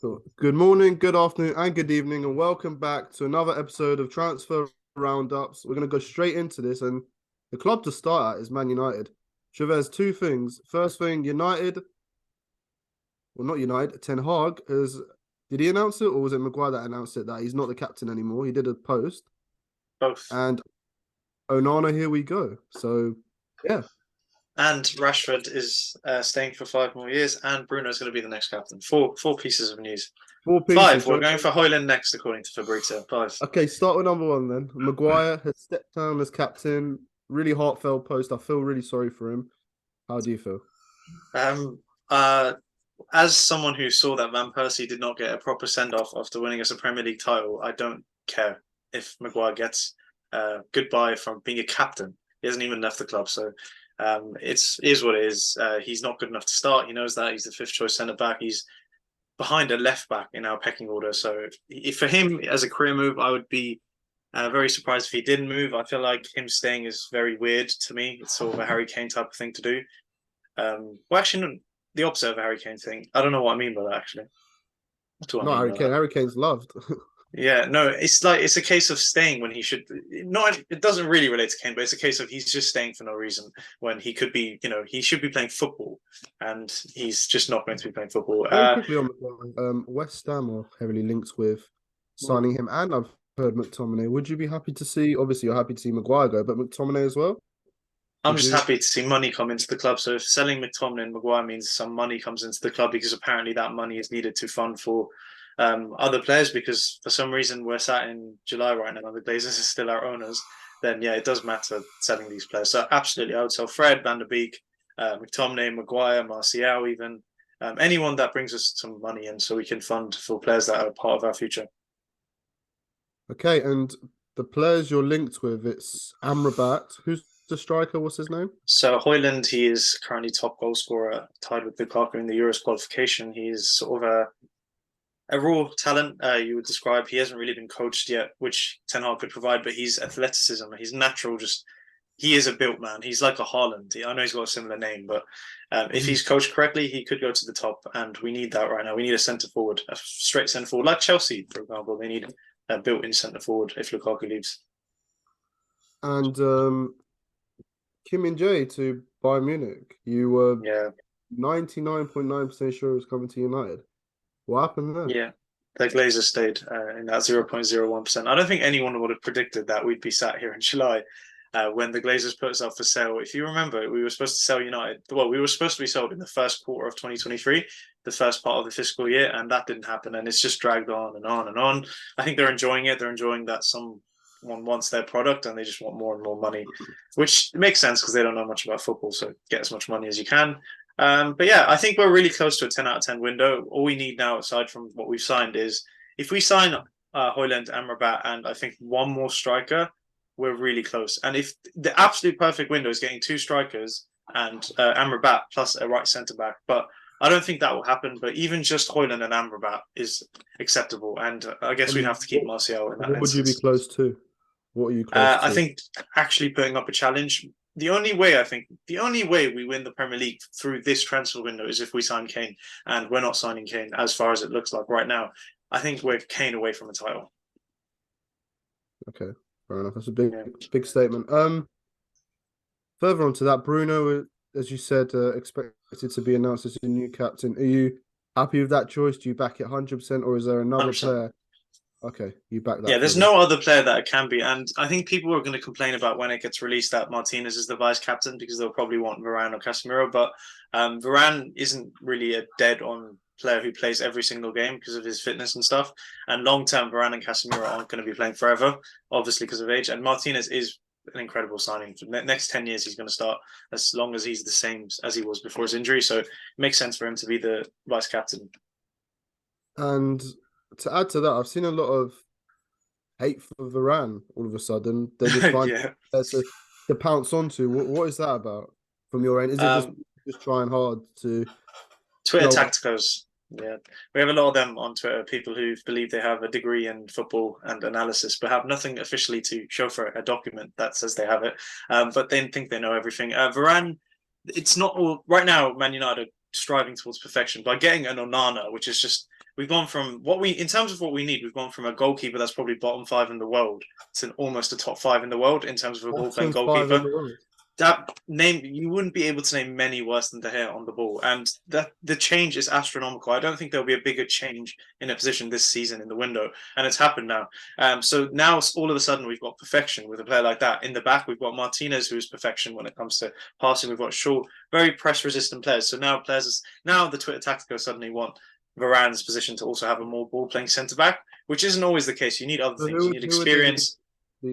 Cool. Good morning, good afternoon, and good evening, and welcome back to another episode of Transfer Roundups. We're going to go straight into this, and the club to start at is Man United. Chavez, two things. First thing, United, well, not United, Ten Hag has. Did he announce it, or was it Maguire that announced it that he's not the captain anymore? He did a post, Both. and Onana, here we go. So, yeah, And Rashford is staying for 5 more years, and Bruno is going to be the next captain. Four pieces of news. four pieces. Five. Do you We're want going to for Højlund next, according to Fabrizio. Five. Okay, start with number one then. Maguire has stepped down as captain. Really heartfelt post. I feel really sorry for him. How do you feel? Um. Uh. As someone who saw that Van Persie did not get a proper send off after winning us a Premier League title, I don't care if Maguire gets goodbye from being a captain. He hasn't even left the club, so it's is what it is. He's not good enough to start. He knows that. He's the fifth choice centre back. He's behind a left back in our pecking order. So if for him as a career move, I would be very surprised if he didn't move. I feel like him staying is very weird to me. It's sort of a Harry Kane type of thing to do. Well, actually, no, the opposite of a Harry Kane thing. I don't know what I mean by that, actually. What do I Not mean Harry by Kane. that? Harry Kane's loved. Yeah, no, it's like it's a case of staying when he should not. It doesn't really relate to Kane, but it's a case of he's just staying for no reason when he could be, he should be playing football, and he's just not going to be playing football. Very quickly on West Ham are heavily linked with signing him, and I've heard McTominay. Would you be happy to see? Obviously, you're happy to see Maguire go, but McTominay as well. I'm Would just you? happy to see money come into the club. So if selling McTominay and Maguire means some money comes into the club, because apparently that money is needed to fund for other players, because for some reason we're sat in July right now and the Glazers are still our owners, then yeah, it does matter selling these players. So absolutely, I would sell Fred, Van der Beek, McTominay, Maguire, Martial, even anyone that brings us some money in so we can fund for players that are part of our future. Okay, and the players you're linked with, it's Amrabat. Who's the striker? What's his name? So Højlund, he is currently top goal scorer, tied with Lukaku in the Euros qualification. He is sort of a raw talent, you would describe. He hasn't really been coached yet, which Ten Hag could provide, but he's athleticism, he's natural. Just he is a built man. He's like a Haaland. I know he's got a similar name, but if he's coached correctly, he could go to the top. And we need that right now. We need a centre forward, a straight centre forward, like Chelsea, for example. They need a built-in centre forward if Lukaku leaves. And Kim Min Jae to Bayern Munich. You were Yeah, 99.9% sure it was coming to United. What happened there? yeah. The Glazers stayed in that 0.01%. I don't think anyone would have predicted that we'd be sat here in July when the Glazers put us up for sale. If you remember, we were supposed to sell United. Well, we were supposed to be sold in the first quarter of 2023, the first part of the fiscal year, and that didn't happen. And it's just dragged on and on and on. I think they're enjoying it. They're enjoying that someone wants their product and they just want more and more money, which makes sense because they don't know much about football. So get as much money as you can. But yeah, I think we're really close to a 10 out of 10 window. All we need now, aside from what we've signed, is if we sign Højlund, Amrabat, and I think one more striker, we're really close. And if the absolute perfect window is getting two strikers and Amrabat plus a right centre back, but I don't think that will happen. But even just Højlund and Amrabat is acceptable. And I guess we'd And have to keep Martial in that what would you be instance. close to? What are you close I to? think actually putting up a challenge. The only way we win the Premier League through this transfer window is if we sign Kane, and we're not signing Kane as far as it looks like right now. I think we're Kane away from a title. Okay, fair enough. That's a big, Yeah. big statement. Further on to that, Bruno, as you said, expected to be announced as a new captain. Are you happy with that choice? Do you back it 100%, or is there another 100%. player? Okay, you back Yeah, that there's fully. no other player that it can be. And I think people are going to complain about when it gets released that Martinez is the vice captain because they'll probably want Varane or Casemiro. But Varane isn't really a dead on player who plays every single game because of his fitness and stuff. And long term, Varane and Casemiro aren't going to be playing forever, obviously because of age. And Martinez is an incredible signing. For the next 10 years, he's going to start as long as he's the same as he was before his injury. So it makes sense for him to be the vice captain. And to add to that, I've seen a lot of hate for Varane all of a sudden. They just find Yeah. to pounce onto. What is that about from your end? Is it Um, just trying hard to Twitter blow up? tacticos. Yeah, we have a lot of them on Twitter. People who believe they have a degree in football and analysis, but have nothing officially to show for it, a document that says they have it. But they think they know everything. Varane, it's not all right now. Man United are striving towards perfection by getting an Onana, which is just we've gone from in terms of what we need, we've gone from a goalkeeper that's probably bottom 5 in the world to almost a top 5 in the world in terms of a ball playing Bottom five in goalkeeper. the world. That name, you wouldn't be able to name many worse than De Gea on the ball, and the change is astronomical. I don't think there'll be a bigger change in a position this season in the window, and it's happened now. So now all of a sudden we've got perfection with a player like that. In the back, we've got Martinez, who is perfection when it comes to passing. We've got Shaw, very press-resistant players. So now the Twitter Tactico suddenly want Varane's position to also have a more ball-playing centre back, which isn't always the case. You need other things. You need experience.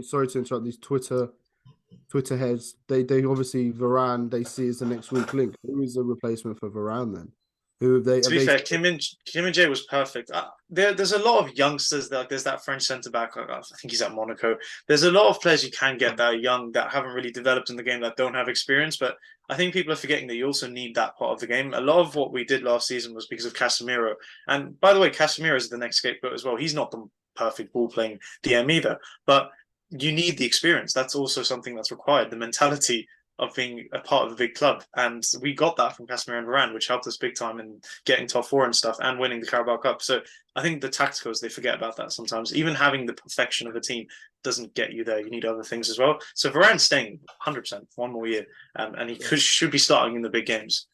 Sorry to interrupt. These Twitter heads, they obviously Varane they see as the next weak link. Who is the replacement for Varane then? Who have they? To be fair, Kim and Jae was perfect. There's a lot of youngsters. There's that French centre back. I think he's at Monaco. There's a lot of players you can get that are young that haven't really developed in the game that don't have experience. But I think people are forgetting that you also need that part of the game. A lot of what we did last season was because of Casemiro. And by the way, Casemiro is the next scapegoat as well. He's not the perfect ball playing DM either, but you need the experience. That's also something that's required. The mentality of being a part of a big club. And we got that from Casemiro and Varane, which helped us big time in getting top 4 and stuff and winning the Carabao Cup. So I think the tacticals, they forget about that sometimes. Even having the perfection of a team doesn't get you there. You need other things as well. So Varane's staying 100% for one more year. And he should be starting in the big games.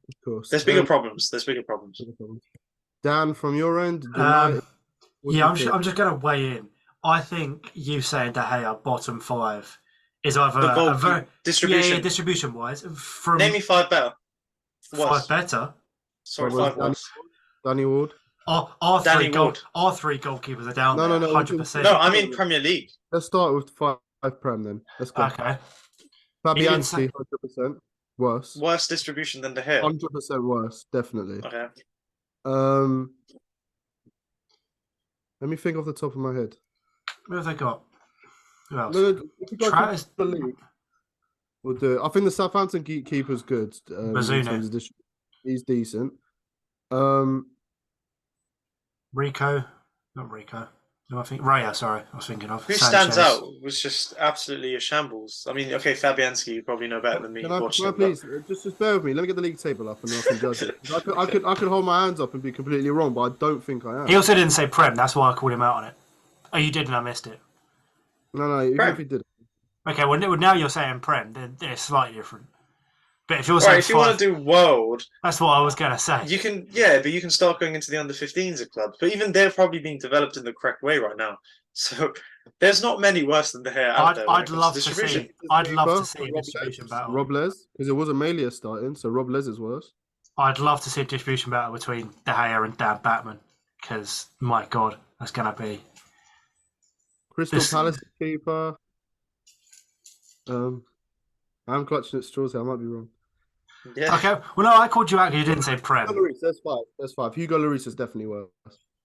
Of course. There's bigger problems. Dan, from your end? I'm just going to weigh in. I think you saying De Gea bottom 5 is either distribution wise. Name me 5 better. 5 better. Sorry, 5 worse. Danny Ward. Our three goalkeepers are down there. 100%. No, I mean Premier League. Let's start with 5 Prem then. Let's go. Okay. Fabianski, 100% worse. Worse distribution than De Gea. 100% worse, definitely. Okay. Let me think off the top of my head. What have they got? Who else? No, if you go to the league, we'll do it. I think the Southampton keeper's good. He's decent. Rico. Not Rico. No, I think Raya, sorry, I was thinking of. Who stands out was just absolutely a shambles. I mean, okay, Fabianski, you probably know better than me. Can I please, just bear with me. Let me get the league table up and I can judge it. I could hold my hands up and be completely wrong, but I don't think I am. He also didn't say Prem, that's why I called him out on it. Oh, you did and I missed it. No, even if he did. Okay, well now you're saying Prem, they're slightly different. But if you're saying if you want to do world, that's what I was going to say. You can, but you can start going into the under-15s at clubs. But even they're probably being developed in the correct way right now. So there's not many worse than De Gea out there. I'd love to see a distribution battle. Robles, because it was Amelia starting, so Robles is worse. I'd love to see a distribution battle between De Gea and Dan Batman, because my God, that's going to be. Crystal Palace keeper. I'm clutching at straws here. I might be wrong. Yeah. Okay. Well, no, I called you out because you didn't say Prem. That's 5. That's 5. Hugo Lloris is definitely worse.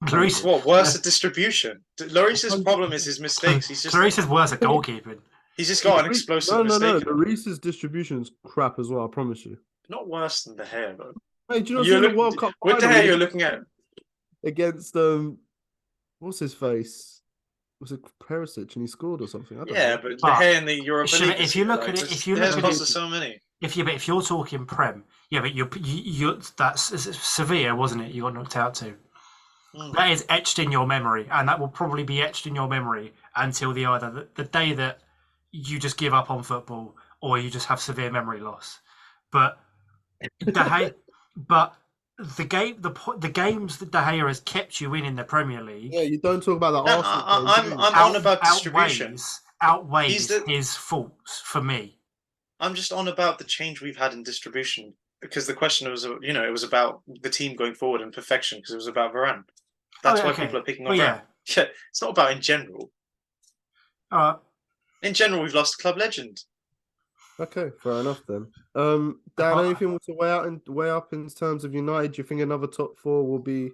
Lloris, what worse at distribution? Lloris's problem is his mistakes. Lloris is worse at goalkeeping. He's just got an explosive mistake. No. Lloris's distribution is crap as well. I promise you. Not worse than De Gea, though. Hey, do you know the World Cup with De Gea you're looking at against what's his face? Was it Perisic and he scored or something? I don't know. But De Gea in the Europa League. If you look at it, so many. If you're talking Prem, but you that's Sevilla, wasn't it? You got knocked out to. That is etched in your memory, and that will probably be etched in your memory until either the day that you just give up on football or you just have severe memory loss. But the games that De Gea has kept you in the Premier League. Yeah, you don't talk about that. I'm on about distribution. Outweighs his faults for me. I'm just on about the change we've had in distribution because the question was, it was about the team going forward and perfection because it was about Varane. That's why people are picking on Varane. Yeah, it's not about in general. In general, we've lost a club legend. Okay, fair enough then. Dan, anything to weigh up in terms of United? Do you think another top 4 will be?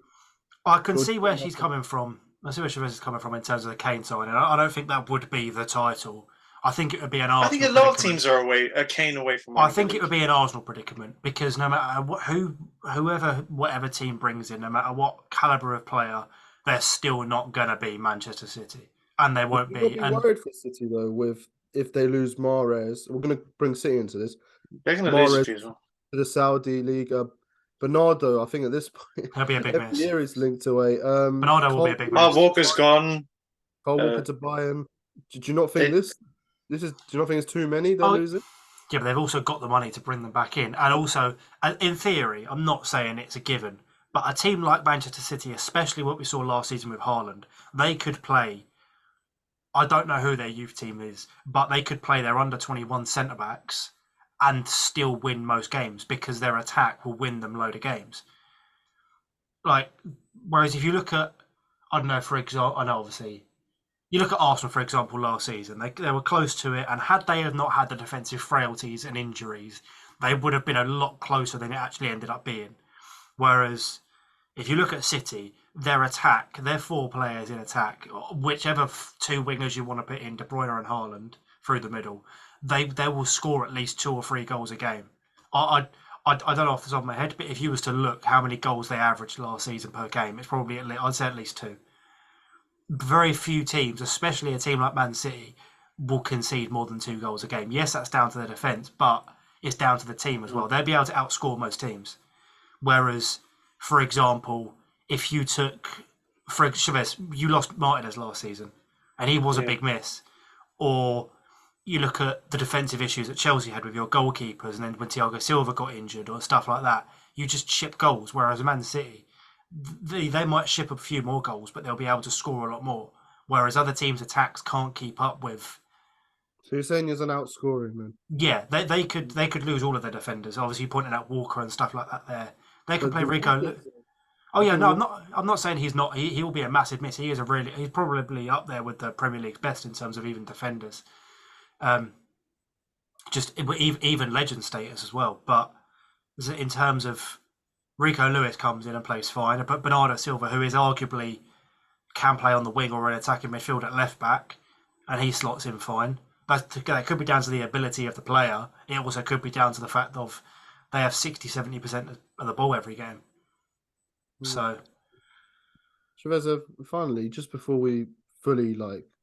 I can see where she's coming from. I see where she's coming from in terms of the Kane signing. I don't think that would be the title. I think it would be an Arsenal. I think a lot of teams are Kane away from. I think it would be an Arsenal predicament because no matter whatever team brings in, no matter what caliber of player, they're still not going to be Manchester City, and they won't be. I'm worried for City though. If they lose Mahrez, we're going to bring City into this. They're going to lose to the Saudi League. Bernardo, I think at this point, He'll be a big every miss. year he's linked away. Bernardo will be a big Mark miss. Walker's gone. Cole Walker to Bayern. Do you not think They, this is? Do you not think it's too many they're Oh, losing? yeah, but they've also got the money to bring them back in. And also, in theory, I'm not saying it's a given, but a team like Manchester City, especially what we saw last season with Haaland, they could play. I don't know who their youth team is, but they could play their under 21 centre backs and still win most games because their attack will win them load of games. Like, whereas if you look at, I don't know, for example, I know obviously you look at Arsenal, for example, last season, they were close to it, and had they have not had the defensive frailties and injuries, they would have been a lot closer than it actually ended up being. Whereas, if you look at City, their attack, their four players in attack, whichever two wingers you want to put in, De Bruyne and Haaland through the middle, they will score at least 2 or 3 goals a game. I don't know off the top of my head, but if you was to look how many goals they averaged last season per game, it's probably I'd say at least 2. Very few teams, especially a team like Man City, will concede more than 2 goals a game. Yes, that's down to their defence, but it's down to the team as well. They'll be able to outscore most teams. Whereas, for example, if you took, for Chavez, you lost Martinez last season, and he was a big miss. Or you look at the defensive issues that Chelsea had with your goalkeepers, and then when Thiago Silva got injured or stuff like that, you just ship goals. Whereas Man City, they might ship a few more goals, but they'll be able to score a lot more. Whereas other teams' attacks can't keep up with. So you're saying there's an outscoring, man? Yeah, they could lose all of their defenders. Obviously, you pointed out Walker and stuff like that. There, they could play Rico. Oh yeah, no, I'm not saying he's not. He will be a massive miss. He's probably up there with the Premier League's best in terms of even defenders. Just even legend status as well. But in terms of Rico Lewis comes in and plays fine, but Bernardo Silva, who is arguably can play on the wing or an attacking midfield at left back, and he slots in fine. That could be down to the ability of the player. It also could be down to the fact of they have 60-70% of the ball every game. So, Chavez, finally, just before we fully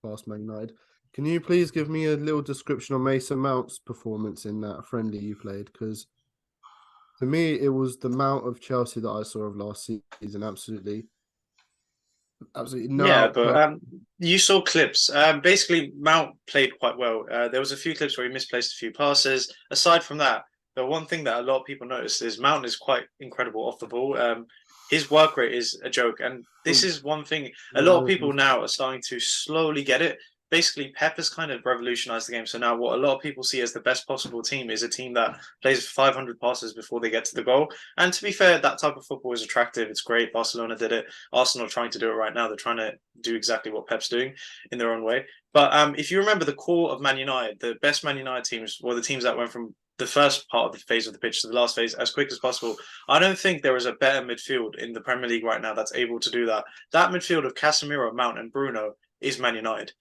pass Man United, can you please give me a little description of Mason Mount's performance in that friendly you played? Because to me, it was the Mount of Chelsea that I saw of last season. Absolutely no yeah, outcome. but you saw clips. Basically, Mount played quite well. There was a few clips where he misplaced a few passes. Aside from that, the one thing that a lot of people noticed is Mount is quite incredible off the ball. His work rate is a joke, and this is one thing a lot of people now are starting to slowly get it. Basically, Pep has kind of revolutionized the game. So now what a lot of people see as the best possible team is a team that plays 500 passes before they get to the goal. And to be fair, that type of football is attractive. It's great. Barcelona did it. Arsenal are trying to do it right now. They're trying to do exactly what Pep's doing in their own way. But if you remember the core of Man United, the best Man United teams were the teams that went from the first part of the phase of the pitch to the last phase as quick as possible. I don't think there is a better midfield in the Premier League right now that's able to do that. That midfield of Casemiro, Mount, and Bruno is Man United.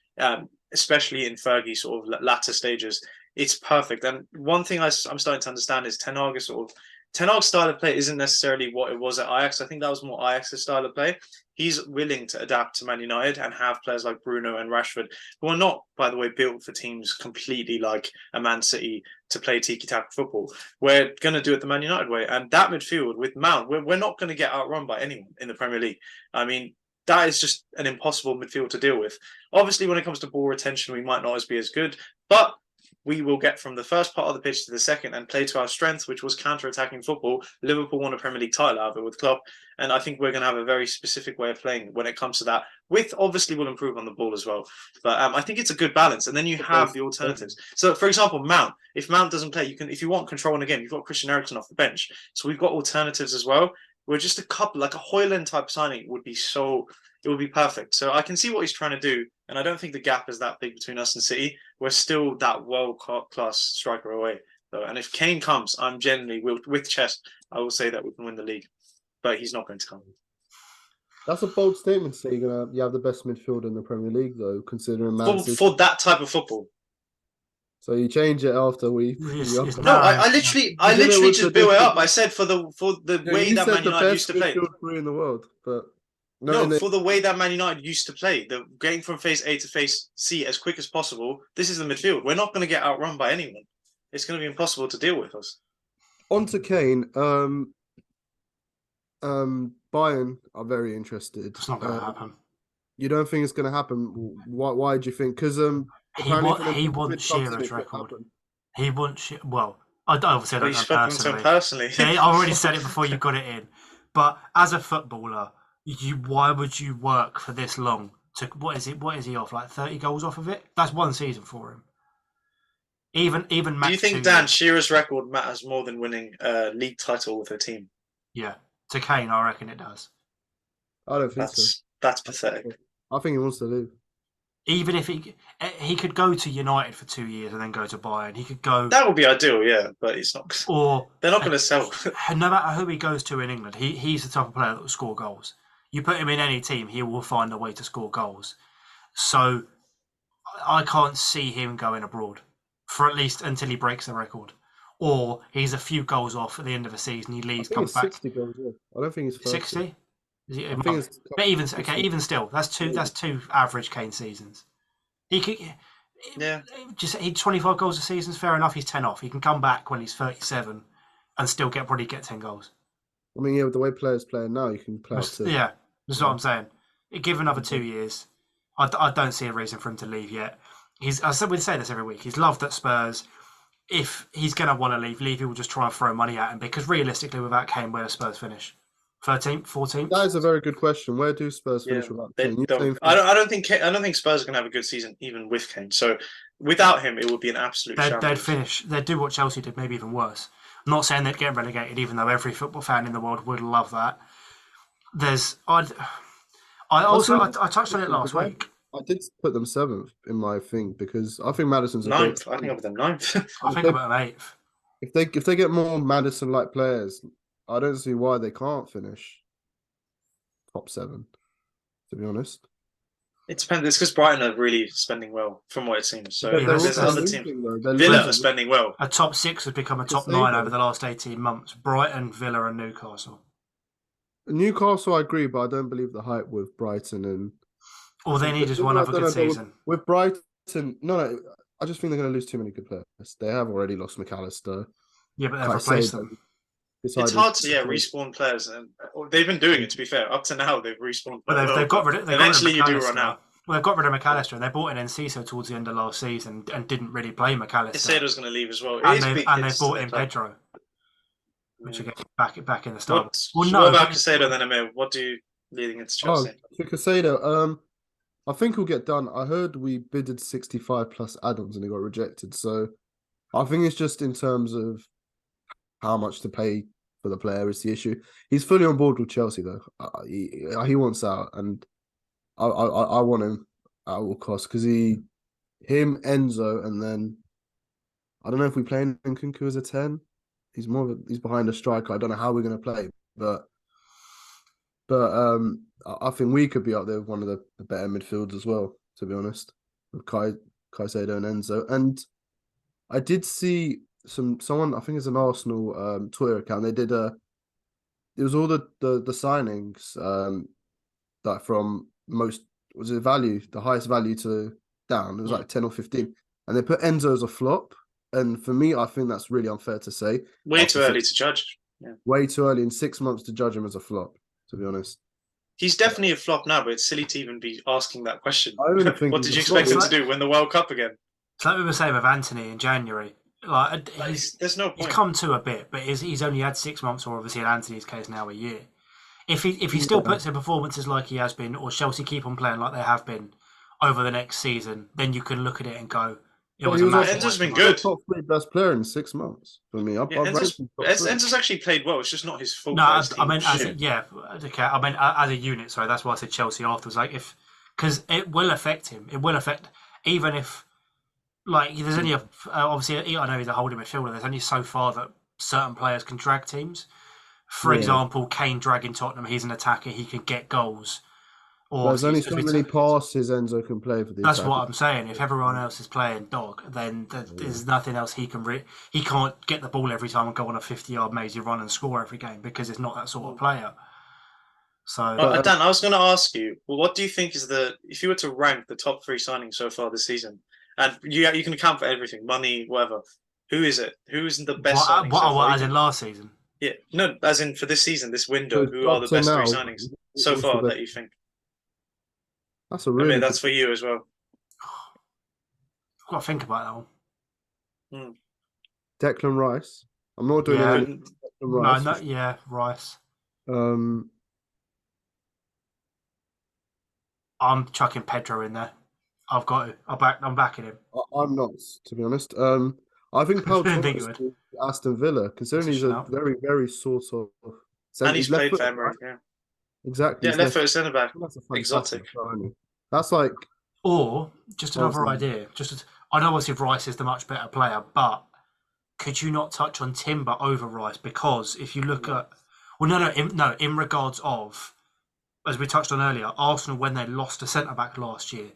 Especially in Fergie sort of latter stages, it's perfect. And one thing I'm starting to understand is Ten Hag's style of play isn't necessarily what it was at Ajax. I think that was more Ajax's style of play. He's willing to adapt to Man United and have players like Bruno and Rashford, who are not, by the way, built for teams completely like a Man City to play tiki-taka football. We're going to do it the Man United way. And that midfield with Mount, we're not going to get outrun by anyone in the Premier League. I mean, that is just an impossible midfield to deal with. Obviously, when it comes to ball retention, we might not be as good, but we will get from the first part of the pitch to the second and play to our strength, which was counter-attacking football. Liverpool won a Premier League title out of it with Klopp, and I think we're going to have a very specific way of playing when it comes to that. With obviously, we'll improve on the ball as well, but I think it's a good balance. And then you have the alternatives. So, for example, Mount. If Mount doesn't play, you can. If you want control in a game, you've got Christian Eriksen off the bench. So we've got alternatives as well. We're just a couple, like a Højlund type signing would be it would be perfect. So I can see what he's trying to do. And I don't think the gap is that big between us and City. We're still that world-class striker away. So, and if Kane comes, I'm generally, with chest, I will say that we can win the league. But he's not going to come. That's a bold statement to say you have the best midfield in the Premier League, though, considering Man City. For that type of football. So you change it after we. I literally just built it up. I said for the way that Man United used to play. Three in the world, but for the way that Man United used to play, the getting from phase A to phase C as quick as possible. This is the midfield. We're not going to get outrun by anyone. It's going to be impossible to deal with us. On to Kane. Bayern are very interested. It's not going to happen. You don't think it's going to happen? Why do you think? Because apparently for He the wants mid-club team, Shearer's it could record. happen. He wants well. I obviously Well, don't you've know spoken to him personally. personally. Yeah, I already said it before you got it in. But as a footballer, why would you work for this long? To what is it? What is he off? Like 30 goals off of it? That's one season for him. Even Do you max think 2 Dan years. Shearer's record matters more than winning a league title with a team? Yeah, to Kane, I reckon it does. I don't think so. That's pathetic. I think he wants to leave. Even if he could go to United for 2 years and then go to Bayern. He could go, That would be ideal, yeah, but it's not. or They're not going to sell. no matter who he goes to in England, he's the type of player that will score goals. You put him in any team, he will find a way to score goals. So I can't see him going abroad for at least until he breaks the record, or he's a few goals off at the end of the season. He I leaves, think comes it's back 60 goals. Yeah. I don't think it's 30. 60. I think it's. But even still, that's two average Kane seasons. He could. Yeah. Just he 25 goals a season is fair enough. He's 10 off. He can come back when he's 37 and still probably get 10 goals. I mean, yeah, with the way players playing now, you can play up to. Yeah, that's what I'm saying. Give another 2 years. I don't see a reason for him to leave yet. We say this every week. He's loved at Spurs. If he's going to want to leave, he will just try and throw money at him because realistically, without Kane, where do Spurs finish? 13th, 14th? That is a very good question. Where do Spurs finish without Kane? I don't think Spurs are going to have a good season even with Kane. So without him, it would be an absolute. They'd finish. They'd do what Chelsea did, maybe even worse. I'm not saying they'd get relegated, even though every football fan in the world would love that. I touched on it last week. I did put them 7th in my thing because I think Madison's 9th. I think I put them 9th. I think I put them 8th. If they get more Madison-like players, I don't see why they can't finish top 7. To be honest, it depends. It's because Brighton are really spending well, from what it seems. So there's other teams. Villa are spending well. A top 6 has become a top 9 over the last 18 months. Brighton, Villa, and Newcastle. Newcastle, I agree, but I don't believe the hype with Brighton and. All they need is one other good season. With Brighton, no, I just think they're going to lose too many good players. They have already lost McAllister. Yeah, but they've replaced them. It's hard to respawn players, and they've been doing it. To be fair, up to now they've respawned. But they've got rid of. Eventually, you do run out. Well, they've got rid of McAllister, and they bought in Enciso towards the end of last season and didn't really play McAllister. Caicedo's going to leave as well, and they bought in Pedro, which again back in the start. What about Caicedo then, Emil? What do you leading into Chelsea? Oh, for Caicedo, I think he'll get done. I heard we bidded 65 plus add-ons and he got rejected. So I think it's just in terms of how much to pay for the player is the issue. He's fully on board with Chelsea though. He wants out, and I want him at all costs because him, Enzo, and then I don't know if we play Nkunku as a 10. He's he's behind a striker. I don't know how we're going to play, but I think we could be up there with one of the better midfields as well, to be honest, with Caicedo and Enzo. And I did see someone, I think it's an Arsenal Twitter account. They did it was all the signings that from the highest value to down. It was like 10 or 15, and they put Enzo as a flop. And for me, I think that's really unfair to say. Way too early to judge. Yeah. Way too early in 6 months to judge him as a flop, to be honest. He's definitely a flop now, but it's silly to even be asking that question. What did you expect him to do? Win the World Cup again? It's like we were saying with Anthony in January. There's no point. He's come to a bit, but he's only had 6 months, or obviously in Anthony's case now a year. If he still puts in performances like he has been, or Chelsea keep on playing like they have been over the next season, then you can look at it and go, Enzo's been good. Top 3 best player in 6 months for me. Enzo's actually played well. It's just not his fault. No, I mean, as a unit. Sorry, that's why I said Chelsea afterwards. Because it will affect him. It will affect even if there's only obviously I know he's a holding midfielder. There's only so far that certain players can drag teams. For example, Kane dragging Tottenham. He's an attacker. He can get goals. There's only so many passes Enzo can play for the That's what I'm saying. If everyone else is playing dog, then there's nothing else he can. He can't get the ball every time and go on a 50-yard mazy run and score every game because he's not that sort of player. So, Dan, I was going to ask you, what do you think is if you were to rank the top 3 signings so far this season, and you can account for everything, money, whatever. Who is it? Who is the best signing? As in last season? Yeah, no, as in for this season, this window, So who are up the to best three now, signings so what's the far best? that you think? That's a I mean, really good. that's for you as well. I've got to think about that one. Hmm. Declan Rice. I'm not doing Yeah. anything. Declan Rice. For sure. Yeah, Rice. Um, I'm chucking Pedro in there. I've got to. I'm backing him. I'm not, to be honest. I think Pau Didn't think you Torres would. to Aston Villa, That's considering a he's a shout. very, very sort of And he's he's left played for footed, Emery. right? Yeah, Exactly, yeah, he's left left. footed centre back. That's a fantastic Exotic. signing. That's like Or just another honestly, idea. I know obviously Rice is the much better player, but could you not touch on Timber over Rice? Because if you look no. at, well, no, in regards of, as we touched on earlier, Arsenal when they lost a centre back last year,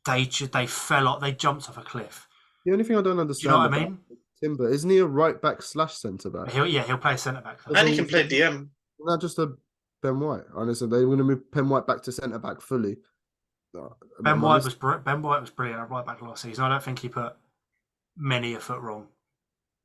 they fell off, they jumped off a cliff. The only thing I don't Do you know understand what I about mean? Timber, isn't he a right back slash centre back? He'll play centre back though. But And he then can play DM. isn't that just a Ben White? Honestly, they want to move Ben White back to centre back fully. Am I missing? Ben White was brilliant at right back last season. I don't think he put many a foot wrong.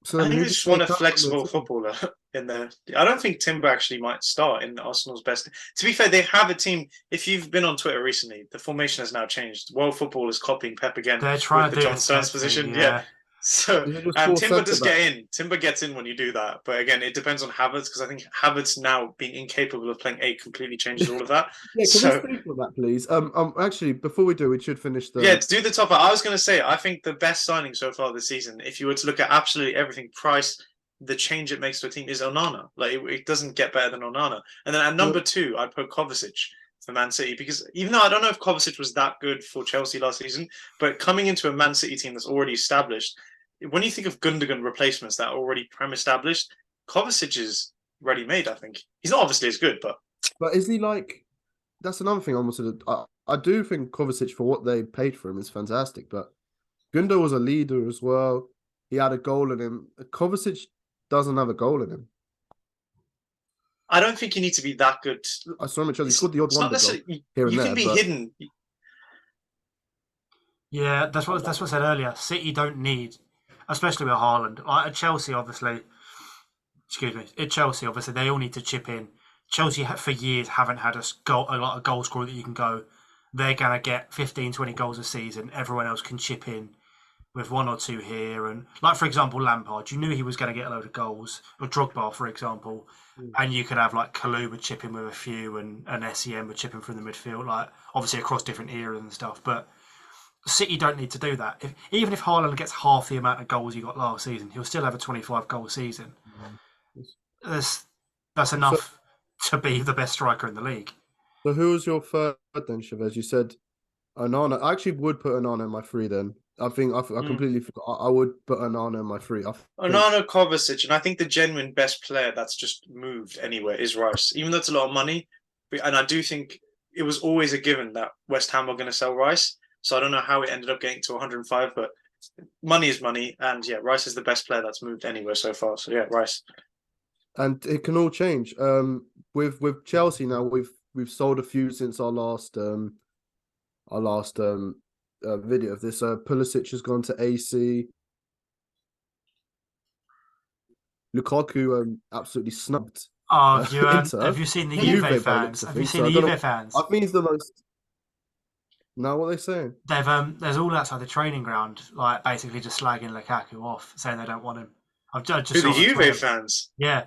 So I then think who they do just you want a take out on the flexible team? footballer in there. I don't think Timber actually might start in Arsenal's best. To be fair, they have a team. If you've been on Twitter recently, the formation has now changed. World football is copying Pep again They're with trying the to do John the Stones set thing, position. Yeah. yeah. So Is it just four Timber centre does backs? get in. Timber gets in when you do that. But again, it depends on Havertz because I think Havertz now being incapable of playing eight completely changes all of that. Yeah, can we So speak on that, please? Actually, before we do, we should finish yeah, the. to do the top. I was going to say, I think the best signing so far this season, if you were to look at absolutely everything, price, the change it makes to a team is Onana. Like it doesn't get better than Onana. And then at number two, I'd put Kovacic for Man City because even though I don't know if Kovacic was that good for Chelsea last season, but coming into a Man City team that's already established, when you think of Gundogan replacements that are already prem established, Kovacic is ready made. I think he's not obviously as good, but But is he like? That's another thing I wanted to. I do think Kovacic for what they paid for him is fantastic, but Gundo was a leader as well. He had a goal in him. Kovacic doesn't have a goal in him. I don't think you need to be that good. I saw him at Chelsea. He scored the odd It's not wonder goal necessarily here and you can there, be but hidden. Yeah, that's what I said earlier. City don't need, especially with Haaland. Like at Chelsea, obviously, excuse me, at Chelsea, obviously, they all need to chip in. Chelsea for years haven't had a lot of goal scorer that you can go. They're going to get 15, 20 goals a season. Everyone else can chip in with one or two here. And like, for example, Lampard, you knew he was going to get a load of goals. Or Drogba, for example. And you could have like Kaluba chipping with a few and SEM would chip in from the midfield, like obviously across different eras and stuff. But City don't need to do that. Even if Haaland gets half the amount of goals he got last season, he'll still have a 25 goal season. That's so enough to be the best striker in the league. so who was your third then, Chavez? You said Onana. I actually would put Onana in my three then. I think I completely forgot. I would put Onana in my three. I think Onana, Kovacic, and I think the genuine best player that's just moved anywhere is Rice. Even though it's a lot of money, and I do think it was always a given that West Ham were going to sell Rice. So I don't know how it ended up getting to 105, but money is money, and yeah, Rice is the best player that's moved anywhere so far. So yeah, Rice. and it can all change. With Chelsea now, we've sold a few since our last video of this. Pulisic has gone to AC. Lukaku absolutely snubbed Oh, Inter. have you seen the Juve Juve by the looks fans? of Have you things. seen So I the don't know. Juve fans? I think he's the most. Now what are they saying? There's all outside the training ground, like basically just slagging Lukaku off, saying they don't want him. I've just Who, saw the it on Juve Twitter. fans? Yeah,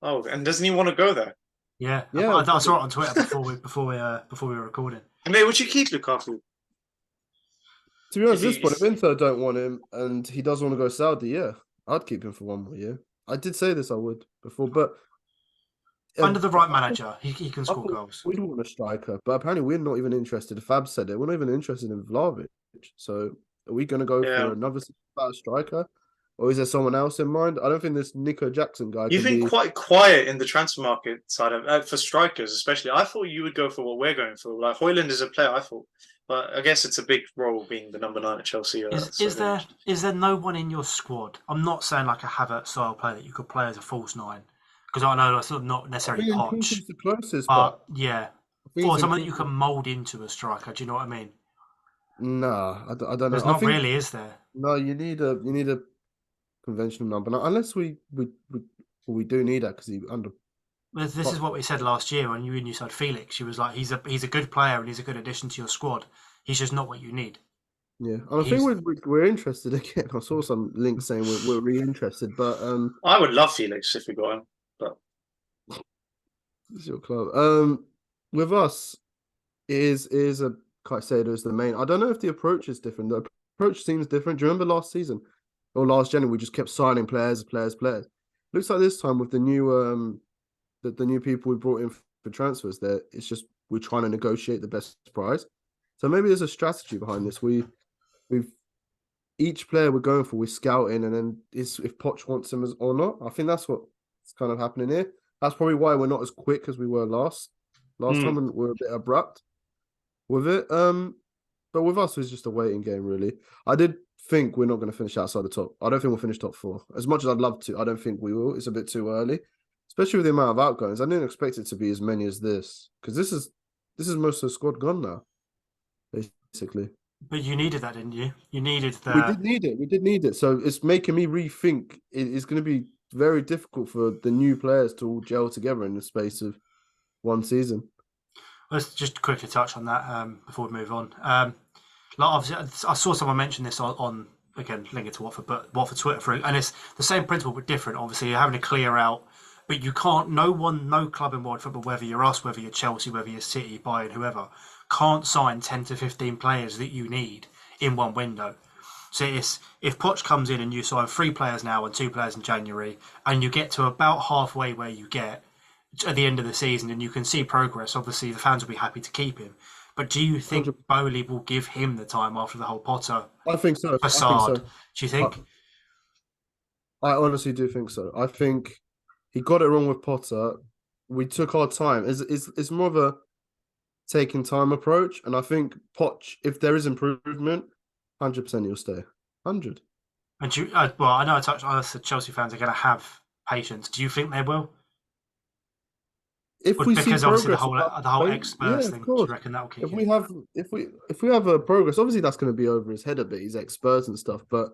Oh, and doesn't he want to go there? yeah. Yeah, I saw it on Twitter before we were recording. And mate, would you keep Lukaku? to be honest, If at he, this point, if if, Inter don't want him and he does want to go Saudi, yeah, I'd keep him for one more year. I did say this I would before, but Under the right manager, he can I score thought goals. we'd want a striker, but apparently we're not even interested. Fab said it. We're not even interested in Vlahovic. So are we going to go yeah, for another striker, or is there someone else in mind? I don't think this Nico Jackson guy you've can been be. quite quiet in the transfer market side of for strikers, especially. I thought you would go for what we're going for. Like Hoyland is a player, I thought, but I guess it's a big role being the number 9 at Chelsea. Is there no one in your squad? I'm not saying like a Havertz style player that you could play as a false nine, because I know that's not I necessarily think Poch, Nkunku's the closest, but but yeah, I think or it's someone that you Nkunku. can mould into a striker. Do you know what I mean? Nah, I don't know. There's I not think really, is there? no. You need a conventional number, unless we we do need that because he under. This is what we said last year when you said Felix. She was like, he's a good player and he's a good addition to your squad. He's just not what you need. Yeah, and I think we're interested again. I saw some links saying we're really interested, but I would love Felix if we got him, but this is your club. With us, it is a Caicedo is the main. I don't know if the approach is different. The approach seems different. Do you remember last season or last January? We just kept signing players. Looks like this time with the new the new people we brought in for transfers, there it's just we're trying to negotiate the best price. So maybe there's a strategy behind this. We've each player we're going for, we're scouting, and then it's if Poch wants him or not. I think that's what's kind of happening here. That's probably why we're not as quick as we were last time, and we're a bit abrupt with it. But with us, it's just a waiting game, really. I did think we're not going to finish outside the top. I don't think we'll finish top 4. As much as I'd love to, I don't think we will. It's a bit too early, especially with the amount of outgoings. I didn't expect it to be as many as this, because this is most of the squad gone now, basically. But you needed that, didn't you? You needed that. We did need it. So it's making me rethink. It's going to be very difficult for the new players to all gel together in the space of one season. Let's just quickly touch on that before we move on. Obviously, I saw someone mention this on again, link it to Watford, but Watford Twitter, and it's the same principle but different. Obviously, you're having to clear out, but you can't. No club in world football, whether you're us, whether you're Chelsea, whether you're City, Bayern, whoever, can't sign 10 to 15 players that you need in one window. So if Poch comes in and you sign 3 players now and 2 players in January, and you get to about halfway where you get at the end of the season and you can see progress, obviously the fans will be happy to keep him. But do you think 100%. Bowley will give him the time after the whole Potter I think so. facade? Do you think? I honestly do think so. I think he got it wrong with Potter. We took our time. It's more of a taking time approach, and I think Poch, if there is improvement, 100% he'll stay. 100. And I know I said Chelsea fans are going to have patience. Do you think they will? If we see progress, obviously the whole ex-Spurs thing, do you reckon that will keep? If we have a progress, obviously that's going to be over his head a bit. He's ex-Spurs and stuff, but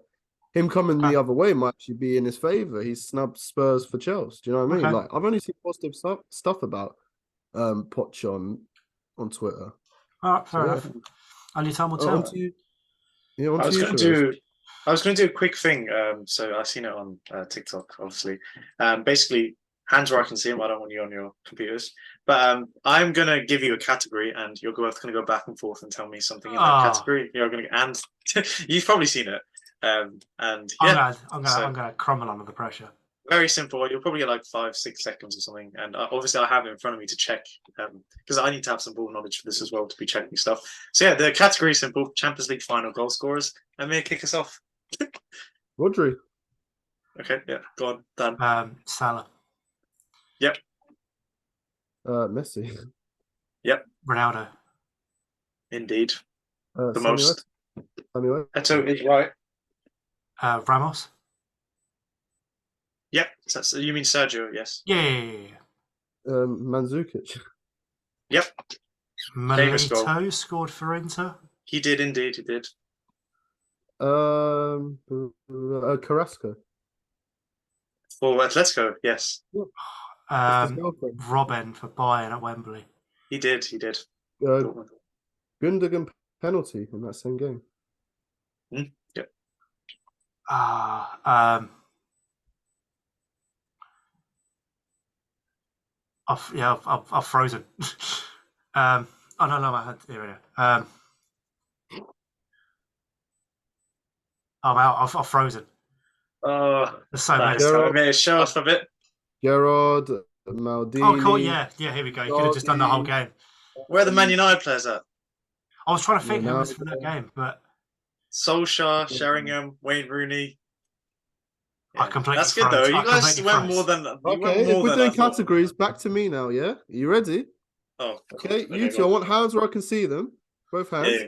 him coming the other way might actually be in his favour. He's snubbed Spurs for Chelsea. Do you know what I mean? Like, I've only seen positive stuff about Poch on Twitter. All right, fair enough. Only time will tell. I was going to do a quick thing. So I've seen it on TikTok, obviously. Basically, hands where I can see them. I don't want you on your computers. But I'm going to give you a category, and you're both going to go back and forth and tell me something in that category. You're going to, and you've probably seen it. And yeah, I'm going to crumble under the pressure. Very simple. You'll probably get like 5-6 seconds or something. And obviously, I have it in front of me to check because I need to have some ball knowledge for this as well to be checking stuff. So yeah, the category is simple: Champions League final goal scorers. And may I kick us off? Rodri. Okay, yeah, go on, Dan. Salah. Yep. Messi. Yep. Ronaldo. Indeed. The Samuel. most. Samuel. Eto is right. Ramos. Yep. So you mean Sergio? Yes. Yeah. Mandzukic. Yep. Milito scored for Inter. He did indeed. He did. Carrasco. For Atletico, yes. Robben for Bayern at Wembley. He did. Gundogan penalty in that same game. Yep. I've frozen. No, I had here we go. I'm out. I've frozen. Oh, there's so many. Show us a bit. Gerard, Maldini. Oh, cool. Yeah. Here we go. You could have just done the whole game. Where are the Man United players at? I was trying to think who was for that game, but Solskjaer, Sheringham, Wayne Rooney. Yeah. I completely. That's good though. You guys went more than. Okay, if we're doing categories, back to me now. Yeah, are you ready? Oh. Okay, you two. I want hands where I can see them. Both hands. Yeah.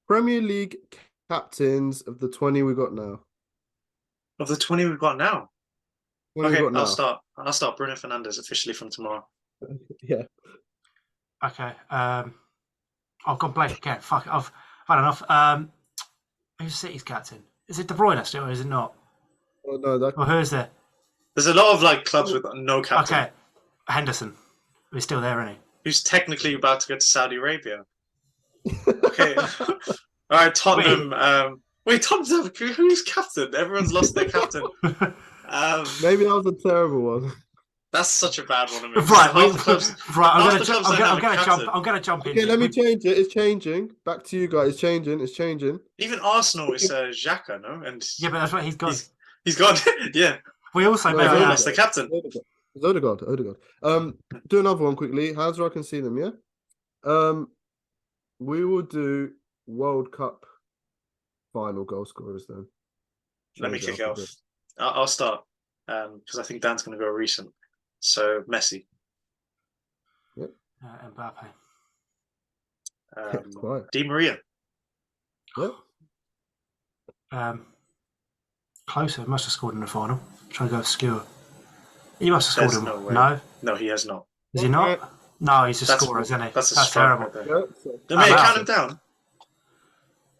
Premier League captains of the 20 we got now. Of the 20 we've got now. Okay, I'll start. I'll start Bruno Fernandes officially from tomorrow. Yeah. Okay. I've gone blank again. Fuck. I've had enough. Who's City's captain? Is it De Bruyne still, or is it not? Oh no, Or who is there? There's a lot of like clubs with no captain. Okay, Henderson. He's still there, isn't he? Who's technically about to go to Saudi Arabia. Okay. All right, Tottenham. Wait, Tottenham. Who's captain? Everyone's lost their captain. Maybe that was a terrible one. That's such a bad one. Right, I'm gonna jump in. Okay, let me change it. It's changing. Back to you guys. It's changing. It's changing. Even Arsenal is Xhaka, no? And yeah, but that's what he's got. He's gone. Yeah. We also made lost the captain. It's Odegaard. Do another one quickly. Hands where I can see them. Yeah. We will do World Cup final goal scorers then. Let me kick it off. I'll start because I think Dan's going to go recent. So Messi. Yep. Mbappe. Di Maria. Yep. Closer must have scored in the final. I'm trying to go obscure. He must have scored no him. No? No, he has not. Is he not? No, he's a scorer, isn't he? That's terrible. Count him down.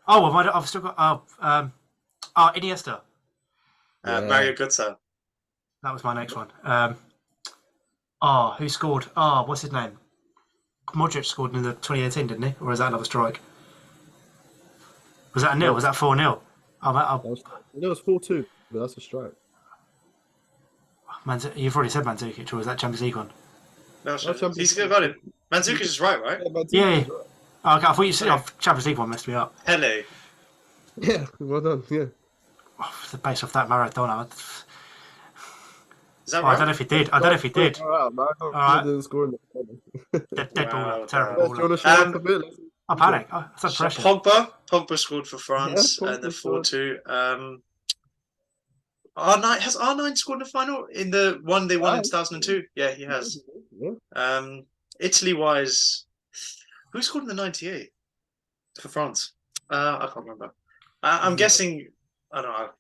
Oh, well, I've still got. Iniesta. Mario Götze. That was my next one. Who scored? What's his name? Modric scored in the 2018, didn't he? Or is that another strike? Was that a nil? Was that 4-0? It was 4-2, but that's a strike. You've already said Mandzukic, or was that Champions League one? No, he's good about it. Mandzukic is right? Yeah. Right. Oh, okay, I thought you said Champions League one messed me up. Pele. Yeah, well done. Yeah. Based off that Maradona. Is that right? I don't know if he did. All right. Didn't score in the dead ball. Terrible ball. I panic. That's pressure. Pogba scored for France and the 4-2. Has R9 scored in the final in the one they won in 2002? Yeah, he has. Yeah. Italy wise, who scored in the 98 for France? I can't remember. I'm guessing. I don't know.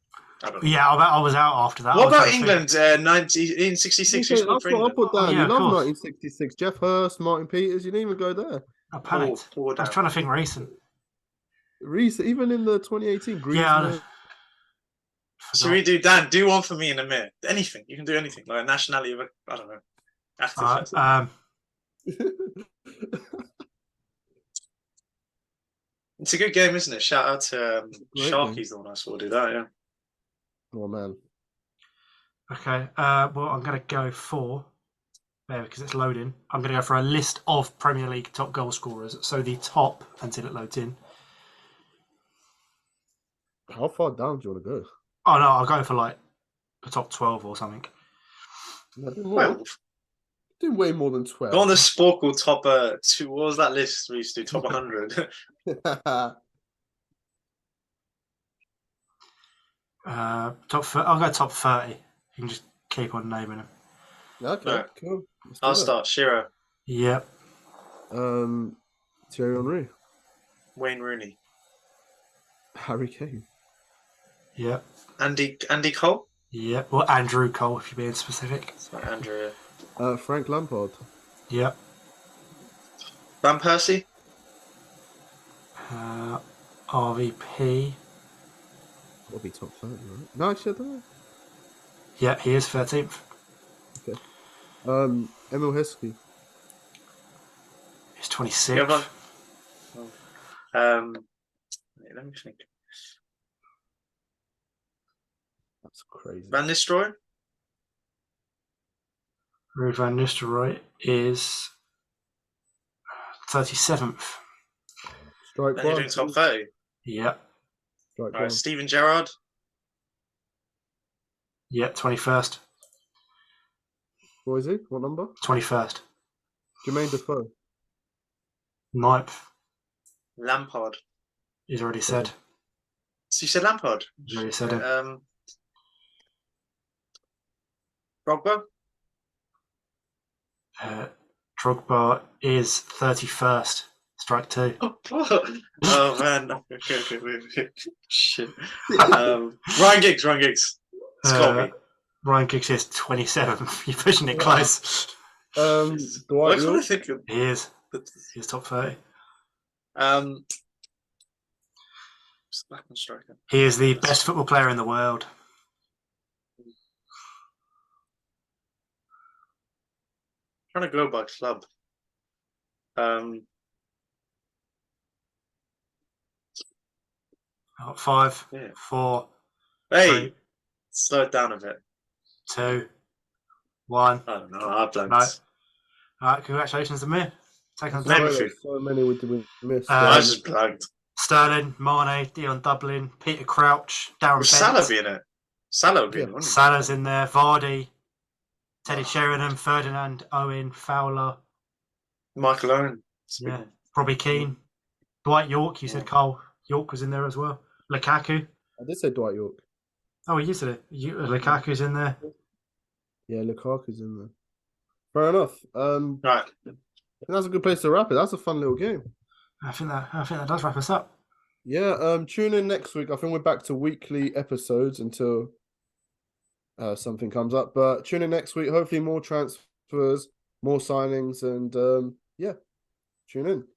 Yeah, I was out after that. What about England? 1966. Who scored for England? I put down. You love 1966. Jeff Hurst, Martin Peters. You didn't even go there. I panicked. I was trying to think recent. Even in the 2018 Greece. Yeah. So we do, Dan, do one for me in a minute. Anything. You can do anything. Like a nationality of I don't know. Active. It's a good game, isn't it? Shout out to Sharky's the one I saw do that, yeah. Oh, man. Okay. Well, I'm going to go for, because it's loading, I'm going to go for a list of Premier League top goal scorers. So the top until it loads in. How far down do you want to go? Oh, no, I'll go for like the top 12 or something. 12? Do way more than 12. Go on the Sporkle top 2. What was that list we used to do? Top 100. I'll go top 30. You can just keep on naming them. Okay, right. Cool. I'll start. Shiro. Yep. Thierry Henry. Wayne Rooney. Harry Kane. Yep. Andy Cole. Yep. Or Andrew Cole, if you're being specific. Sorry, Andrew. Frank Lampard. Yep. Van Persie. RVP. That'll be top 30, right? No, actually, I don't know. Yeah, he is 13th. Okay. Emil Heskey. He's 26th. Let me think. That's crazy. Van Nistelrooy. Ruud van Nistelrooy is 37th. Strike Then you're doing top 30. Yep. Right, Steven Gerrard. Yep, 21st. What is he? What number? 21st. Jermaine Defoe. 9th. Lampard. He's already said. So you said Lampard? He's already said it. Drogba? Drogba is 31st. Strike 2. Oh man. Okay. Shit. Ryan Giggs. It's got me. Ryan Giggs is 27th. You're pushing it close. Dwight York. He is. He's top 30. Striker. He is the best football player in the world. trying to go by club. Five, Yeah. 4, Hey, 3, slow it down a bit. 2, 1. I don't know. I blanked. No. All right, congratulations to me. Taking I'm the Name time. a sorry, few. there's so many we missed. Um, I just blanked. Sterling, Mane, Dion Dublin, Peter Crouch, Darren Would Bent. Salah be in it? Salah would be Yeah. in it, wouldn't he? Salah's in there. Vardy, Teddy Oh. Sheringham, Ferdinand, Owen, Fowler. Michael Owen. Yeah, probably Keane. Dwight York. You said Cole York was in there as well. Lukaku. I did say Dwight York. Oh, you said it. Lukaku's in there. Yeah, Lukaku's in there. Fair enough. Right. I think that's a good place to wrap it. That's a fun little game. I think that does wrap us up. Yeah, tune in next week. I think we're back to weekly episodes until something comes up. But tune in next week. Hopefully more transfers, more signings, and yeah, tune in.